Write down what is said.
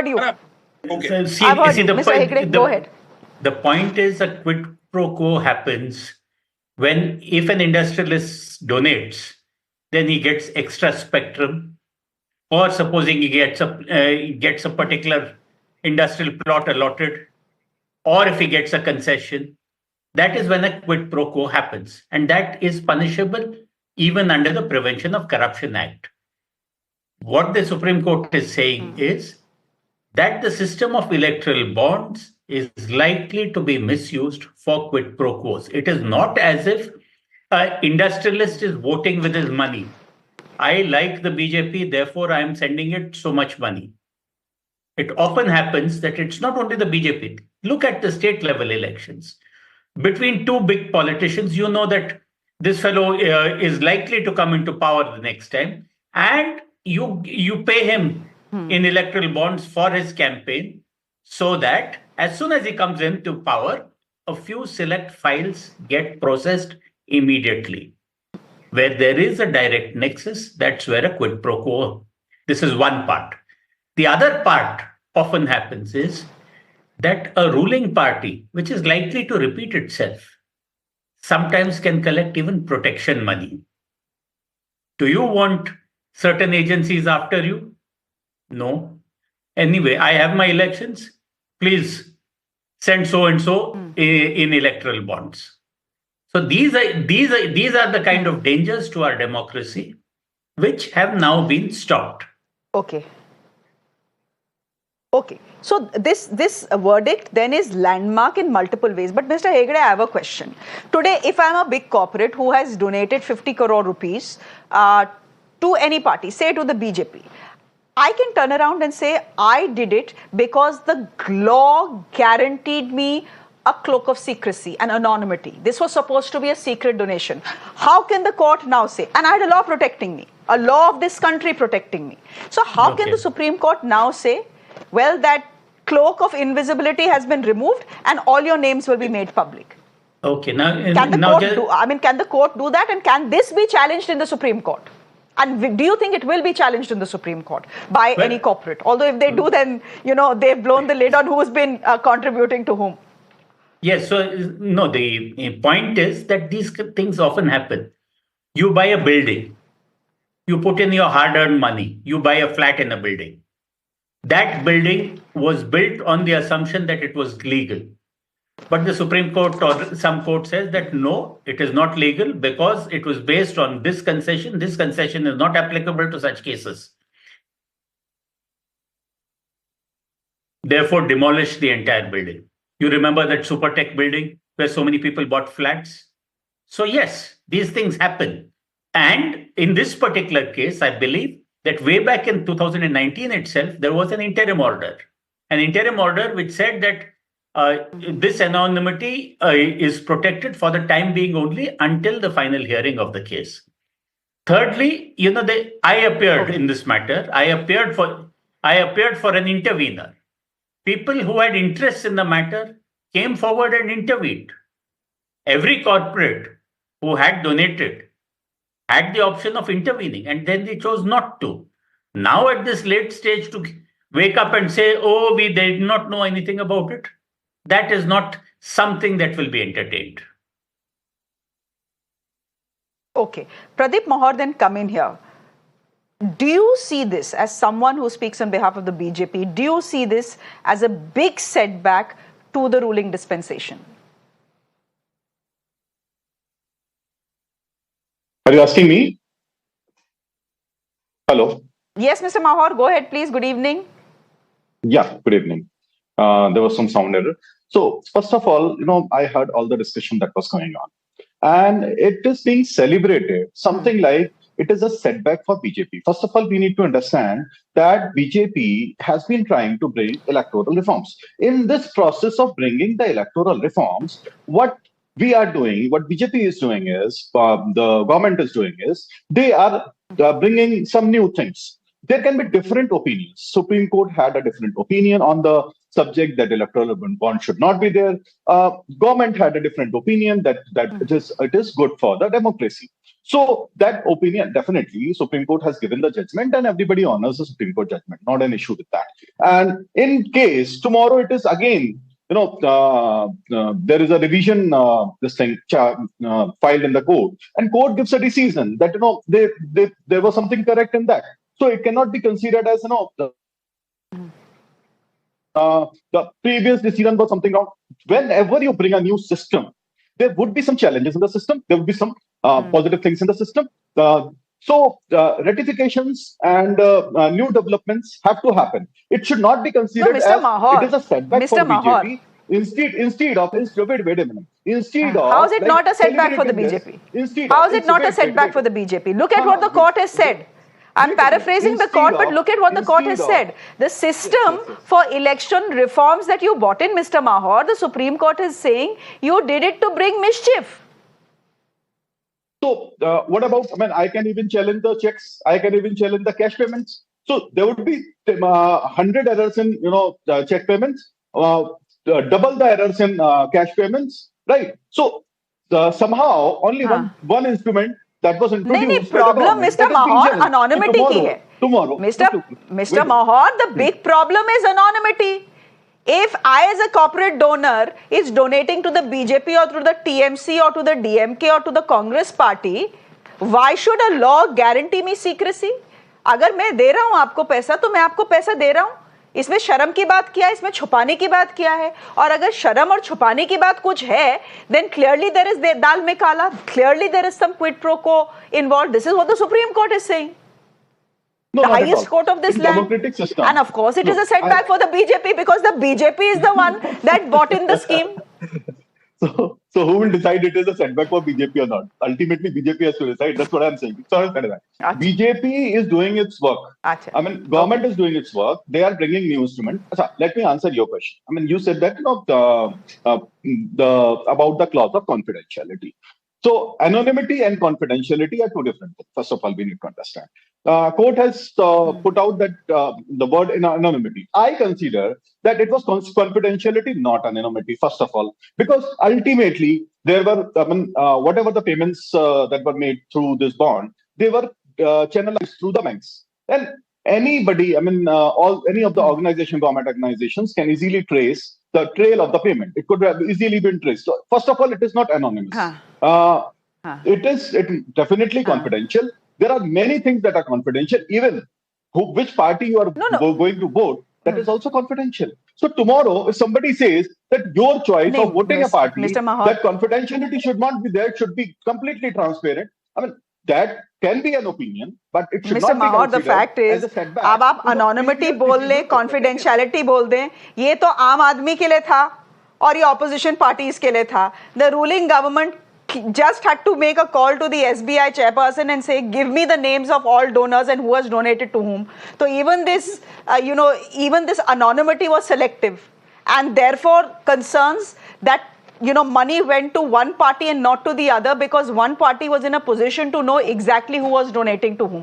heard you. Okay. So, I've heard you. the Mr. Hegde, go ahead. The point is a quid pro quo happens when if an industrialist donates, then he gets extra spectrum, or supposing he gets a particular industrial plot allotted, or if he gets a concession, that is when a quid pro quo happens, and that is punishable even under the Prevention of Corruption Act. What the Supreme Court is saying is that the system of electoral bonds is likely to be misused for quid pro quos. It is not as if an industrialist is voting with his money. I like the BJP, therefore I am sending it so much money. It often happens that it's not only the BJP. Look at the state level elections. Between two big politicians, you know that this fellow is likely to come into power the next time, and you pay him in electoral bonds for his campaign, so that as soon as he comes into power, a few select files get processed immediately. Where there is a direct nexus, that's where a quid pro quo. This is one part. The other part often happens is that a ruling party, which is likely to repeat itself, sometimes can collect even protection money. Do you want certain agencies after you? No. Anyway, I have my elections. Please send so and so in electoral bonds. So these are the kind of dangers to our democracy which have now been stopped. Okay. So this verdict then is landmark in multiple ways. But Mr. Hegde, I have a question. Today, if I'm a big corporate who has donated 50 crore rupees to any party, say to the BJP, I can turn around and say I did it because the law guaranteed me a cloak of secrecy and anonymity. This was supposed to be a secret donation. How can the court now say, and I had a law protecting me, a law of this country protecting me. So how can the Supreme Court now say, well, that cloak of invisibility has been removed and all your names will be made public? Okay, now can the court do that, and can this be challenged in the Supreme Court? And do you think it will be challenged in the Supreme Court by any corporate? Although if they do, then they've blown the lid on who's been contributing to whom. Yes, so no, the point is that these things often happen. You buy a building, you put in your hard-earned money, you buy a flat in a building. That building was built on the assumption that it was legal. But the Supreme Court or some court says that no, it is not legal because it was based on this concession. This concession is not applicable to such cases. Therefore, demolish the entire building. You remember that Supertech building where so many people bought flats? So yes, these things happen. And in this particular case, I believe that way back in 2019 itself, there was an interim order which said that this anonymity is protected for the time being only until the final hearing of the case. Thirdly, I appeared in this matter. I appeared for an intervener. People who had interests in the matter came forward and intervened. Every corporate who had donated had the option of intervening, and then they chose not to. Now at this late stage to wake up and say, oh, they did not know anything about it, that is not something that will be entertained. Okay. Pradeep Mahar, then come in here. Do you see this, as someone who speaks on behalf of the BJP, do you see this as a big setback to the ruling dispensation? Are you asking me? Hello? Yes, Mr. Mahar, go ahead, please. Good evening. Yeah, good evening. There was some sound error. So, first of all, I heard all the discussion that was going on. And it is being celebrated, something like it is a setback for BJP. First of all, we need to understand that BJP has been trying to bring electoral reforms. In this process of bringing the electoral reforms, what we are doing, what BJP is doing is, the government is doing is, they are bringing some new things. There can be different opinions. Supreme Court had a different opinion on the subject that electoral bond should not be there. Government had a different opinion that it is good for the democracy. So that opinion, definitely, Supreme Court has given the judgment, and everybody honors the Supreme Court judgment. Not an issue with that. And in case tomorrow it is again, there is a revision, filed in the court, and court gives a decision that there was something correct in that. So it cannot be considered as the previous decision was something wrong. Whenever you bring a new system, there would be some challenges in the system. There would be some positive things in the system. So ratifications and new developments have to happen. It should not be considered Mr. as Mahor, it is a setback Mr. for Mahor. BJP. Instead of wait a minute. Instead of how is it not a setback for the celebrating BJP? How is it not a setback for the BJP? Look at what the court has said. I'm paraphrasing the court, but look at what the court has said. The system for election reforms that you brought in, Mr. Mahor, the Supreme Court is saying you did it to bring mischief. So what about, I can even challenge the checks. I can even challenge the cash payments. So there would be 100 errors in, check payments, double the errors in cash payments, right? So somehow only one instrument that was introduced. नहीं problem Mr. Mahor anonymity की है. Tomorrow. Mr. Mahor, the big problem is anonymity. If I as a corporate donor is donating to the BJP or to the TMC or to the DMK or to the Congress party, why should a law guarantee me secrecy? अगर मैं दे रहा हूँ आपको पैसा तो मैं आपको पैसा दे रहा हूँ. इसमें शर्म की बात किया है, इसमें छुपाने की बात किया है. और अगर शर्म और छुपाने की बात कुछ है, then clearly there is दाल में काला. Clearly there is some quid pro quo involved. This is what the Supreme Court is saying. No, the highest court of this land. System. And of course it is a setback for the BJP because the BJP is the one that bought in the scheme. So who will decide it is a setback for BJP or not? Ultimately, BJP has to decide. That's what I'm saying. It's not a setback. BJP is doing its work. Government is doing its work. They are bringing new instruments. Let me answer your question. You said that about the clause of confidentiality. So anonymity and confidentiality are two different things. First of all, we need to understand. Court has put out that the word in anonymity. I consider that it was confidentiality, not anonymity, first of all, because ultimately there were, whatever the payments that were made through this bond, they were channelized through the banks. And anybody, any of the government organizations can easily trace the trail of the payment. It could have easily been traced. So first of all, it is not anonymous. It is definitely confidential. There are many things that are confidential. Even which party you are going to vote, that is also confidential. So tomorrow, if somebody says that your choice of voting a party, that confidentiality should not be there, it should be completely transparent. That can be an opinion, but it should Mr. not Mahor, be the fact is, अब आप anonymity बोल लें, confidentiality बोल दें, ये तो आम आदमी के लिए था और ये opposition parties के लिए था. The ruling government just had to make a call to the SBI chairperson and say, give me the names of all donors and who has donated to whom. So even this, even this anonymity was selective, and therefore concerns that money went to one party and not to the other because one party was in a position to know exactly who was donating to whom.